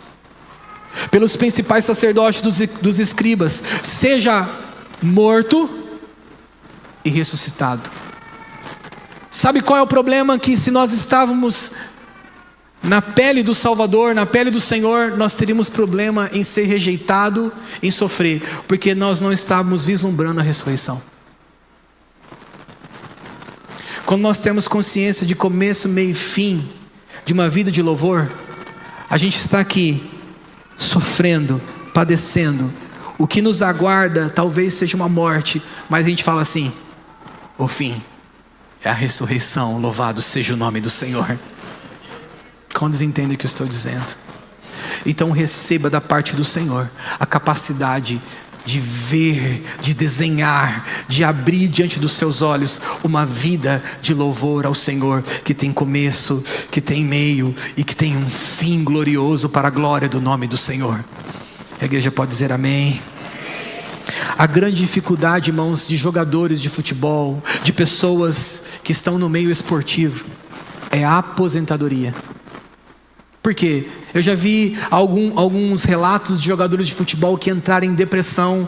pelos principais sacerdotes dos escribas, seja morto e ressuscitado. Sabe qual é o problema? Que se nós estávamos na pele do Salvador, na pele do Senhor, nós teríamos problema em ser rejeitado, em sofrer, porque nós não estávamos vislumbrando a ressurreição. Quando nós temos consciência de começo, meio e fim de uma vida de louvor, a gente está aqui sofrendo, padecendo. O que nos aguarda talvez seja uma morte, mas a gente fala assim: o fim é a ressurreição, louvado seja o nome do Senhor. Quantos entendem o que eu estou dizendo? Então receba da parte do Senhor a capacidade de ver, de desenhar, de abrir diante dos seus olhos uma vida de louvor ao Senhor, que tem começo, que tem meio e que tem um fim glorioso para a glória do nome do Senhor. A igreja pode dizer amém? A grande dificuldade, irmãos, de jogadores de futebol, de pessoas que estão no meio esportivo, é a aposentadoria. Por quê? Eu já vi alguns relatos de jogadores de futebol que entraram em depressão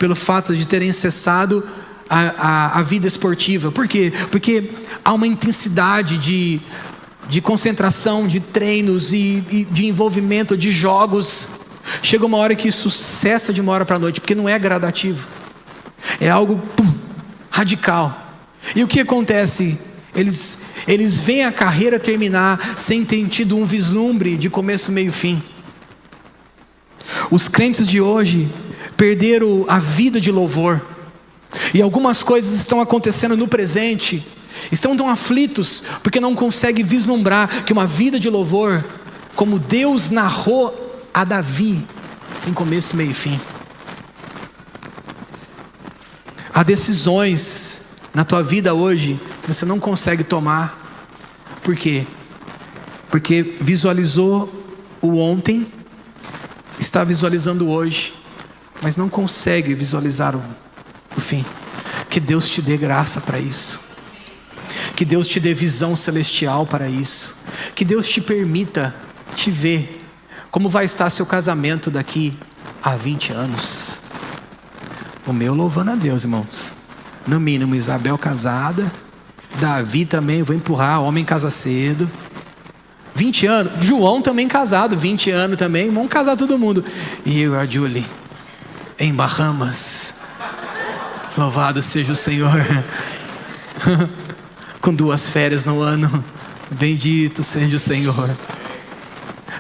pelo fato de terem cessado a vida esportiva. Por quê? Porque há uma intensidade de concentração, de treinos e de envolvimento de jogos. Chega uma hora que isso cessa de uma hora para a noite, porque não é gradativo, é algo radical. E o que acontece? Eles veem a carreira terminar sem ter tido um vislumbre de começo, meio e fim. Os crentes de hoje perderam a vida de louvor, e algumas coisas estão acontecendo no presente, estão tão aflitos porque não conseguem vislumbrar que uma vida de louvor, como Deus narrou a Davi, tem começo, meio e fim. Há decisões na tua vida hoje que você não consegue tomar. Por quê? Porque visualizou o ontem, está visualizando o hoje, mas não consegue visualizar o fim. Que Deus te dê graça para isso, que Deus te dê visão celestial para isso, que Deus te permita te ver como vai estar seu casamento daqui a 20 anos. O meu louvando a Deus, irmãos. No mínimo Isabel casada, Davi também, vou empurrar, homem casa cedo. 20 anos, João também casado, 20 anos também, vamos casar todo mundo. E eu e a Julie, em Bahamas. Louvado seja o Senhor. Com 2 férias no ano. Bendito seja o Senhor.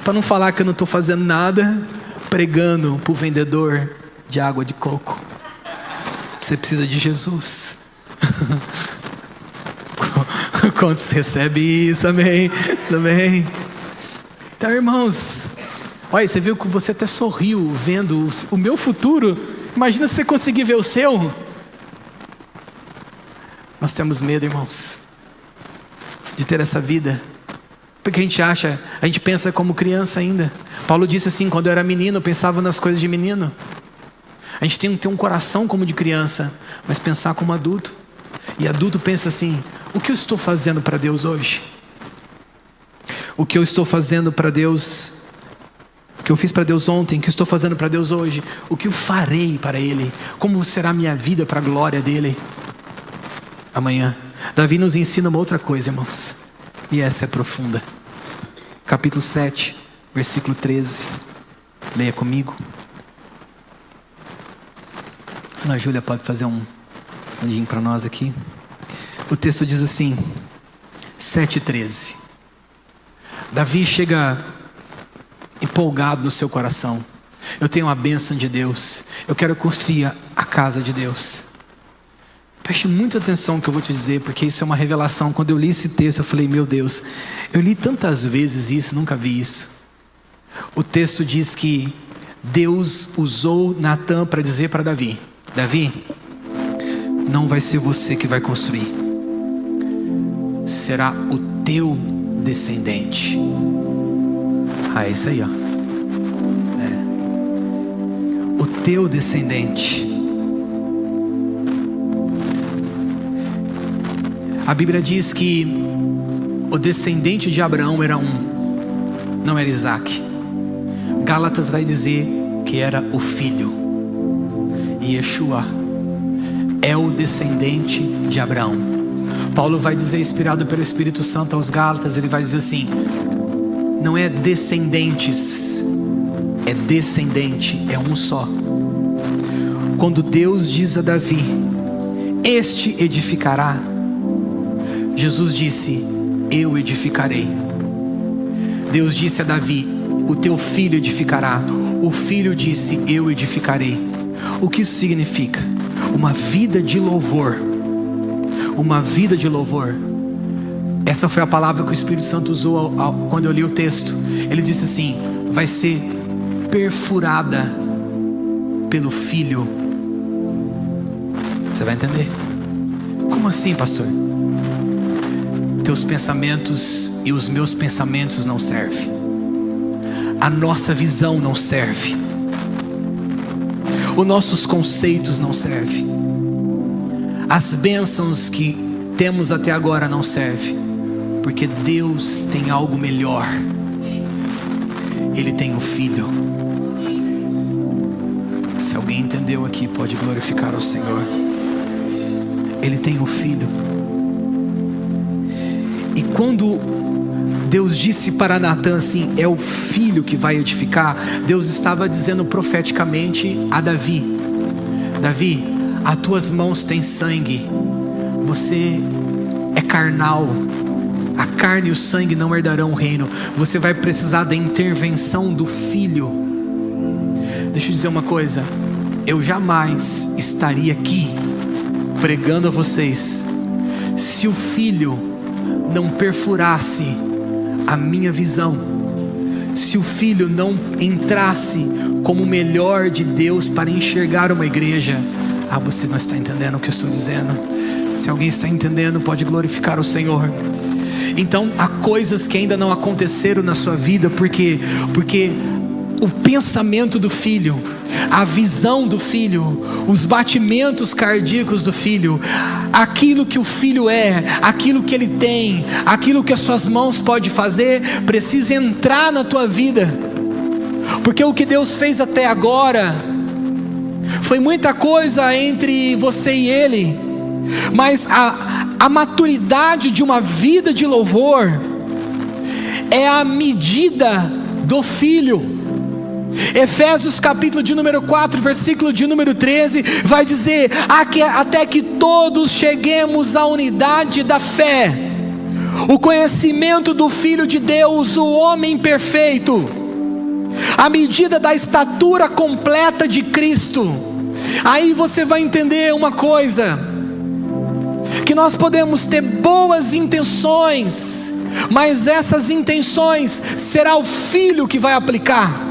Para não falar que eu não estou fazendo nada, pregando para o vendedor de água de coco. Você precisa de Jesus. Quantos recebem isso? Amém? Amém? Então, irmãos, olha, você viu que você até sorriu vendo o meu futuro. Imagina se você conseguir ver o seu. Nós temos medo, irmãos, de ter essa vida, porque a gente pensa como criança ainda. Paulo disse assim: quando eu era menino, eu pensava nas coisas de menino. A gente tem que ter um coração como de criança, mas pensar como adulto. E adulto pensa assim: o que eu estou fazendo para Deus hoje? O que eu estou fazendo para Deus, o que eu fiz para Deus ontem, o que eu estou fazendo para Deus hoje? O que eu farei para Ele? Como será a minha vida para a glória dEle amanhã? Davi nos ensina uma outra coisa, irmãos, e essa é profunda. Capítulo 7, versículo 13. Leia comigo. A Júlia pode fazer um fundinho para nós aqui. O texto diz assim, 7:13. Davi chega empolgado no seu coração. Eu tenho a bênção de Deus, eu quero construir a casa de Deus. Preste muita atenção no que eu vou te dizer, porque isso é uma revelação. Quando eu li esse texto, eu falei: meu Deus, eu li tantas vezes isso, nunca vi isso. O texto diz que Deus usou Natã para dizer para Davi: Davi, não vai ser você que vai construir, será o teu descendente. É isso aí, ó. O teu descendente. A Bíblia diz que o descendente de Abraão era não era Isaac. Gálatas vai dizer que era o filho. E Yeshua é o descendente de Abraão. Paulo vai dizer, inspirado pelo Espírito Santo aos Gálatas, ele vai dizer assim: não é descendentes, é descendente, é um só. Quando Deus diz a Davi: este edificará, Jesus disse: eu edificarei. Deus disse a Davi: o teu filho edificará. O filho disse: eu edificarei. O que isso significa? Uma vida de louvor. Uma vida de louvor. Essa foi a palavra que o Espírito Santo usou quando eu li o texto. Ele disse assim: vai ser perfurada pelo filho. Você vai entender. Como assim, pastor? Teus pensamentos e os meus pensamentos não servem. A nossa visão não serve. Os nossos conceitos não servem. As bênçãos que temos até agora não servem. Porque Deus tem algo melhor. Ele tem um filho. Se alguém entendeu aqui, pode glorificar o Senhor. Ele tem um filho. E quando Deus disse para Natã assim: é o filho que vai edificar, Deus estava dizendo profeticamente a Davi: Davi, as tuas mãos têm sangue, você é carnal, a carne e o sangue não herdarão o reino, você vai precisar da intervenção do filho. Deixa eu dizer uma coisa: eu jamais estaria aqui pregando a vocês se o filho não perfurasse a minha visão, se o filho não entrasse como o melhor de Deus para enxergar uma igreja. Você não está entendendo o que eu estou dizendo? Se alguém está entendendo, pode glorificar o Senhor. Então há coisas que ainda não aconteceram na sua vida, porque o pensamento do filho, a visão do filho, os batimentos cardíacos do filho, aquilo que o filho é, aquilo que ele tem, aquilo que as suas mãos podem fazer, precisa entrar na tua vida. Porque o que Deus fez até agora foi muita coisa entre você e Ele, mas a maturidade de uma vida de louvor é a medida do filho. Efésios capítulo de número 4, versículo de número 13, vai dizer: até que todos cheguemos à unidade da fé, o conhecimento do Filho de Deus, o homem perfeito, à medida da estatura completa de Cristo. Aí você vai entender uma coisa: que nós podemos ter boas intenções, mas essas intenções será o Filho que vai aplicar.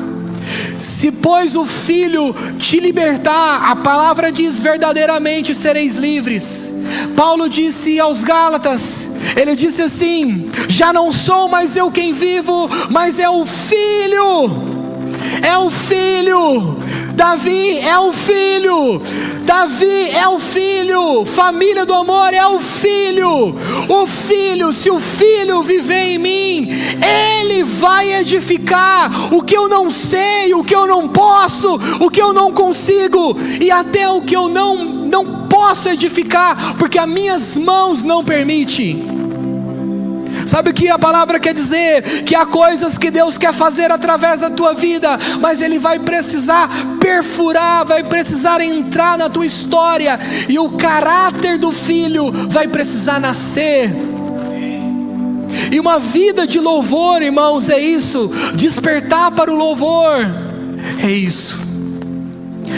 Se pois o Filho te libertar, a palavra diz: verdadeiramente sereis livres. Paulo disse aos Gálatas, ele disse assim: já não sou mais eu quem vivo, mas é o Filho. É o Filho. Davi é o Filho. Davi é o Filho. Família do amor é o Filho. O Filho, se o Filho viver em mim, Ele vai edificar o que eu não sei, o que eu não posso, o que eu não consigo, e até o que eu não posso edificar, porque as minhas mãos não permitem. Sabe o que a palavra quer dizer? Que há coisas que Deus quer fazer através da tua vida, mas Ele vai precisar perfurar, vai precisar entrar na tua história, e o caráter do filho vai precisar nascer. E uma vida de louvor, irmãos, é isso. Despertar para o louvor é isso.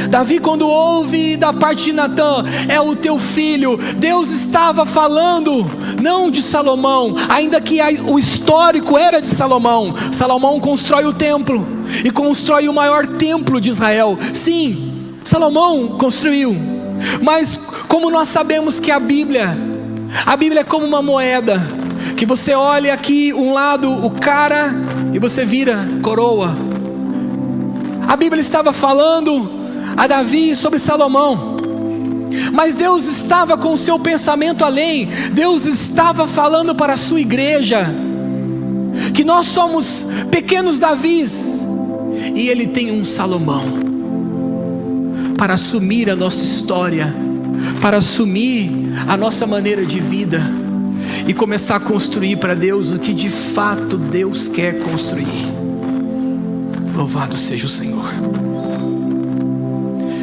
Davi, quando ouve da parte de Natã: é o teu filho, Deus estava falando não de Salomão, ainda que o histórico era de Salomão. Salomão constrói o templo, e constrói o maior templo de Israel. Sim, Salomão construiu. Mas como nós sabemos que a Bíblia é como uma moeda, que você olha aqui um lado o cara, e você vira coroa. A Bíblia estava falando a Davi sobre Salomão, mas Deus estava com o seu pensamento além. Deus estava falando para a sua igreja, que nós somos pequenos Davis, e Ele tem um Salomão, para assumir a nossa história, para assumir a nossa maneira de vida, e começar a construir para Deus o que de fato Deus quer construir. Louvado seja o Senhor.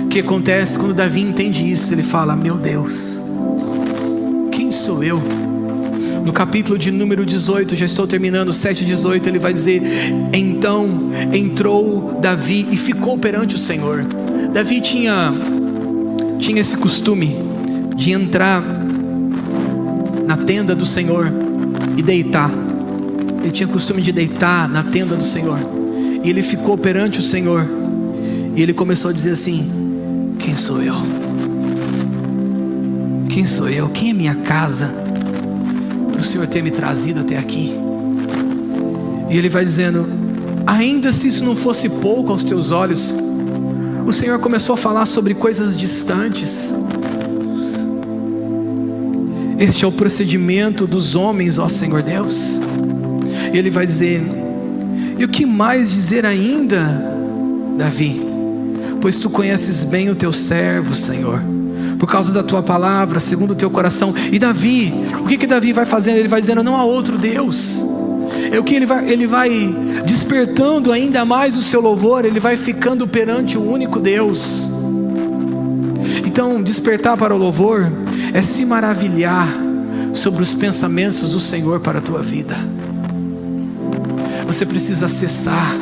O que acontece quando Davi entende isso? Ele fala: meu Deus, quem sou eu? No capítulo de número 18, já estou terminando, 7:18, ele vai dizer: então entrou Davi e ficou perante o Senhor. Davi tinha esse costume de entrar na tenda do Senhor e deitar. Ele tinha costume de deitar na tenda do Senhor. E ele ficou perante o Senhor. E ele começou a dizer assim: quem sou eu? Quem sou eu? Quem é minha casa para o Senhor ter me trazido até aqui? E ele vai dizendo: ainda se isso não fosse pouco aos teus olhos. O Senhor começou a falar sobre coisas distantes. Este é o procedimento dos homens, ó Senhor Deus. E ele vai dizer: e o que mais dizer ainda, Davi? Pois tu conheces bem o teu servo, Senhor, por causa da tua palavra, segundo o teu coração. E Davi, o que Davi vai fazendo? Ele vai dizendo: não há outro Deus. É o que ele vai despertando ainda mais o seu louvor. Ele vai ficando perante o único Deus. Então, despertar para o louvor é se maravilhar sobre os pensamentos do Senhor para a tua vida. Você precisa acessar.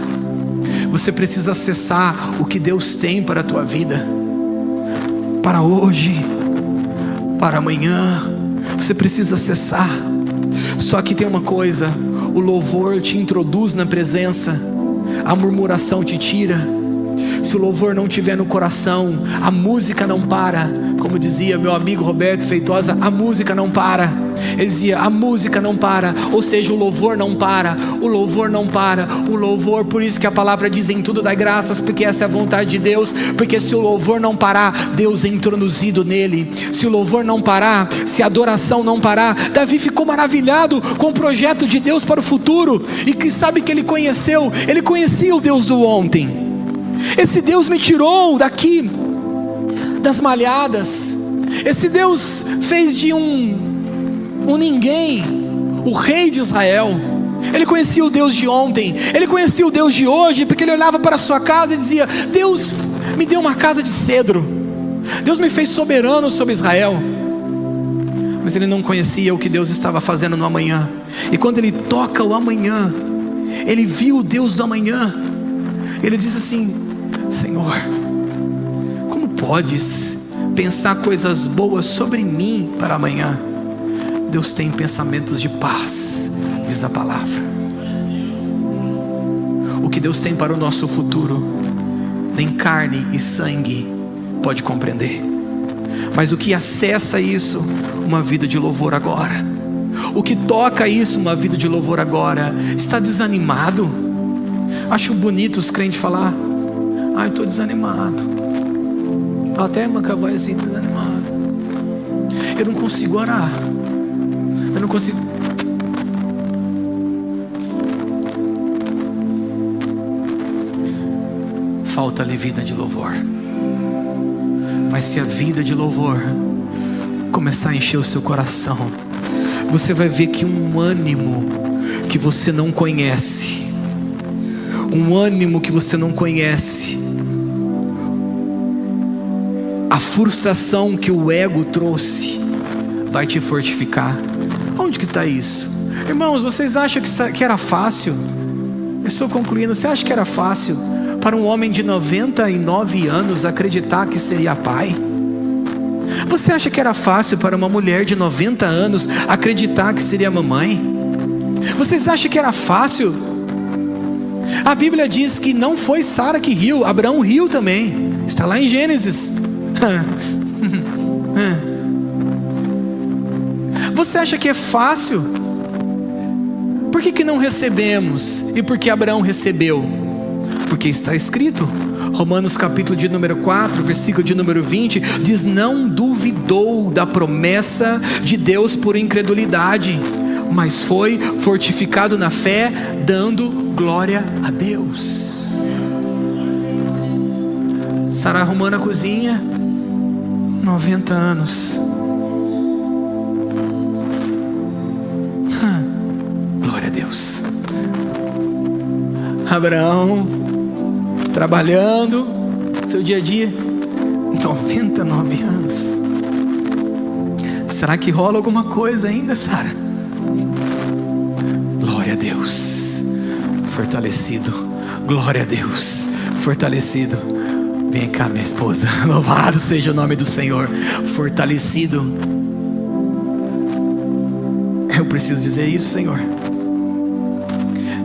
Você precisa acessar o que Deus tem para a tua vida, para hoje, para amanhã. Você precisa acessar. Só que tem uma coisa: o louvor te introduz na presença, a murmuração te tira. Se o louvor não estiver no coração, a música não para. Como dizia meu amigo Roberto Feitosa, a música não para. Ele dizia: a música não para. Ou seja, o louvor não para. O louvor não para. O louvor, por isso que a palavra diz: em tudo dai graças, porque essa é a vontade de Deus. Porque se o louvor não parar, Deus é introduzido nele. Se o louvor não parar, se a adoração não parar. Davi ficou maravilhado com o projeto de Deus para o futuro. E que sabe que ele conhecia o Deus do ontem. Esse Deus me tirou daqui das malhadas. Esse Deus fez de um ninguém o rei de Israel. Ele conhecia o Deus de ontem, ele conhecia o Deus de hoje, porque ele olhava para a sua casa e dizia: Deus me deu uma casa de cedro, Deus me fez soberano sobre Israel. Mas ele não conhecia o que Deus estava fazendo no amanhã. E quando ele toca o amanhã, ele viu o Deus do amanhã. Ele diz assim: Senhor, como podes pensar coisas boas sobre mim para amanhã? Deus tem pensamentos de paz, diz a palavra. O que Deus tem para o nosso futuro, nem carne e sangue pode compreender. Mas o que acessa isso, uma vida de louvor agora. O que toca isso, uma vida de louvor agora. Está desanimado? Acho bonito os crentes falar: ai, estou desanimado. Até manca a voz assim, desanimado. Eu não consigo orar. Eu não consigo. Falta-lhe vida de louvor. Mas se a vida de louvor começar a encher o seu coração, você vai ver que um ânimo que você não conhece, a frustração que o ego trouxe, vai te fortificar. Onde que está isso? Irmãos, vocês acham que era fácil? Eu estou concluindo. Você acha que era fácil para um homem de 99 anos acreditar que seria pai? Você acha que era fácil para uma mulher de 90 anos acreditar que seria mamãe? Vocês acham que era fácil? A Bíblia diz que não foi Sara que riu, Abraão riu também. Está lá em Gênesis. Você acha que é fácil? Por que não recebemos? E por que Abraão recebeu? Porque está escrito, Romanos capítulo de número 4, versículo de número 20, diz: não duvidou da promessa de Deus por incredulidade, mas foi fortificado na fé, dando glória a Deus. Sara arrumando na cozinha, 90 anos. Glória a Deus. Abraão trabalhando, seu dia a dia, 99 anos. Será que rola alguma coisa ainda, Sara? Deus. Fortalecido. Glória a Deus. Fortalecido. Vem cá, minha esposa. Louvado seja o nome do Senhor. Fortalecido. Eu preciso dizer isso, Senhor.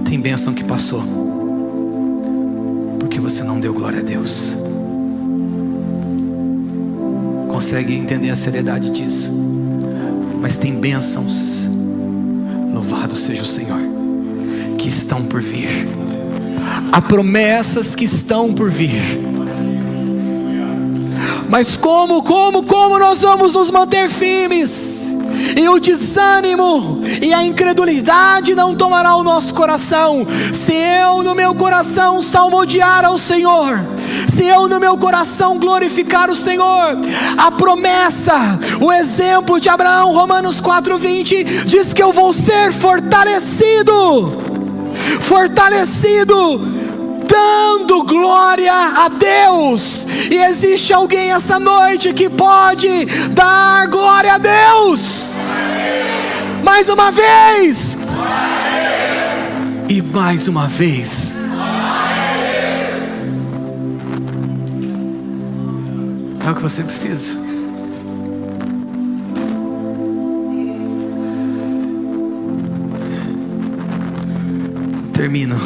Tem bênção que passou porque você não deu glória a Deus. Consegue entender a seriedade disso? Mas tem bênçãos, louvado seja o Senhor, que estão por vir. Há promessas que estão por vir. Mas como nós vamos nos manter firmes? E o desânimo e a incredulidade não tomará o nosso coração. Se eu no meu coração salmodiar ao Senhor, se eu no meu coração glorificar o Senhor, a promessa, o exemplo de Abraão, Romanos 4:20, diz que eu vou ser fortalecido, dando glória a Deus. E existe alguém essa noite que pode dar glória a Deus? Mais uma vez, e mais uma vez. É o que você precisa. Termino.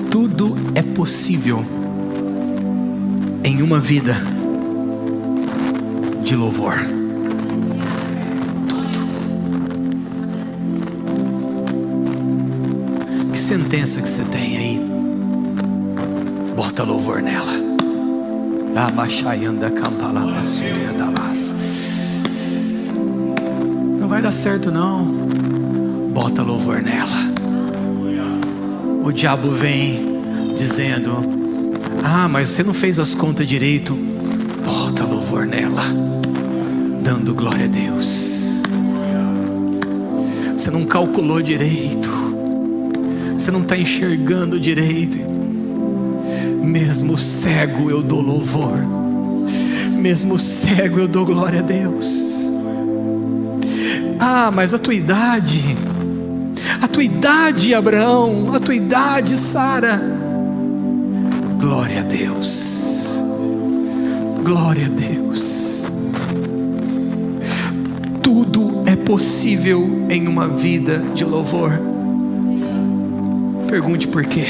Tudo é possível em uma vida de louvor. Tudo. Que sentença que você tem aí? Bota louvor nela. Não vai dar certo não. Bota louvor nela. O diabo vem dizendo: mas você não fez as contas direito. Bota louvor nela, dando glória a Deus. Você não calculou direito, você não está enxergando direito. Mesmo cego eu dou louvor, mesmo cego eu dou glória a Deus. Mas a tua idade, Abraão, a tua idade, Sara. Glória a Deus, glória a Deus. Tudo é possível em uma vida de louvor. Pergunte por quê.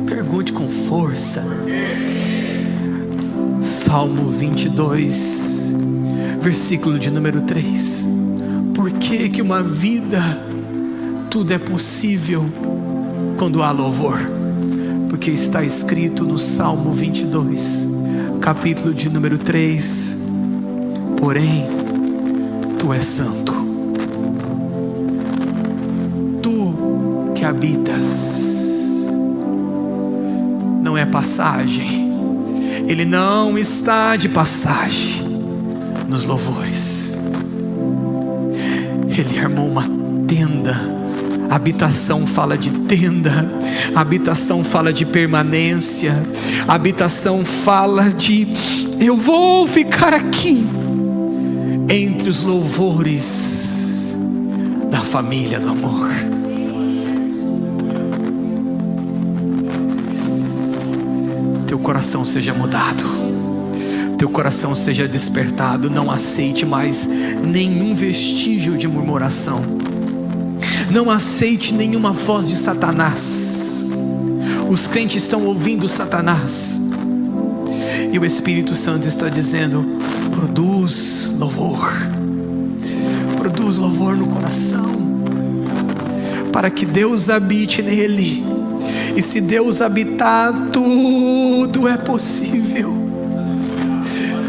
Pergunte com força. Salmo 22, versículo de número 3. Por que uma vida, tudo é possível quando há louvor? Porque está escrito no Salmo 22, capítulo de número 3: porém, tu és santo, tu que habitas. Não é passagem, Ele não está de passagem nos louvores. Ele armou uma tenda. Habitação fala de tenda, habitação fala de permanência, habitação fala de eu vou ficar aqui entre os louvores da família do amor. Teu coração seja mudado, teu coração seja despertado. Não aceite mais nenhum vestígio de murmuração. Não aceite nenhuma voz de Satanás. Os crentes estão ouvindo Satanás, e o Espírito Santo está dizendo: produz louvor no coração, para que Deus habite nele. E se Deus habitar, tudo é possível.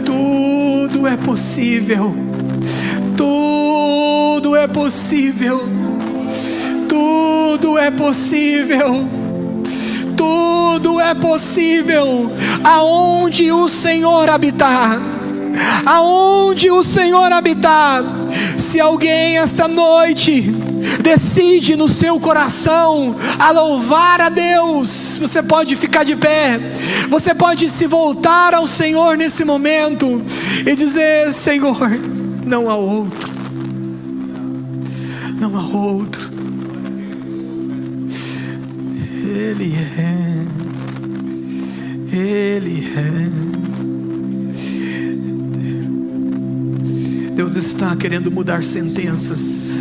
Tudo é possível. Tudo é possível. Tudo é possível. Tudo é possível aonde o Senhor habitar. Aonde o Senhor habitar. Se alguém esta noite decide no seu coração a louvar a Deus, você pode ficar de pé. Você pode se voltar ao Senhor nesse momento e dizer: Senhor, não há outro. não há outro. Ele é. Ele é. Deus está querendo mudar sentenças.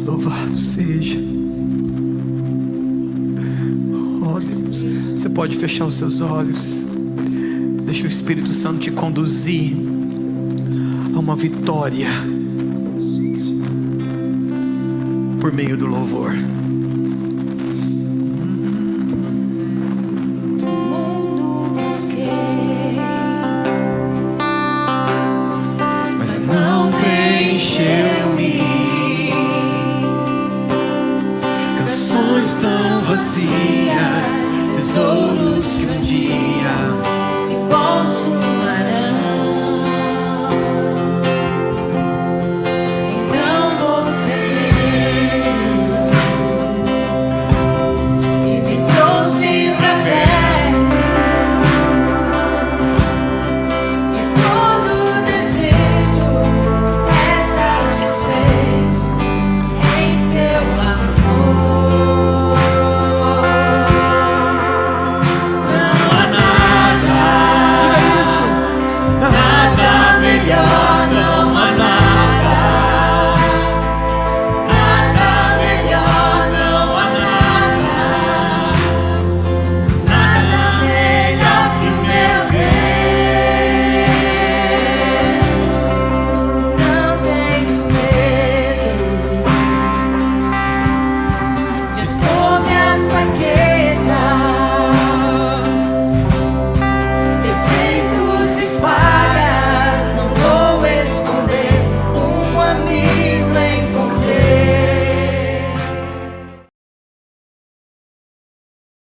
Louvado seja. Oh Deus, você pode fechar os seus olhos. Deixa o Espírito Santo te conduzir a uma vitória por meio do louvor. Mas não preencheu-me. Canções tão vazias, tesouros que um dia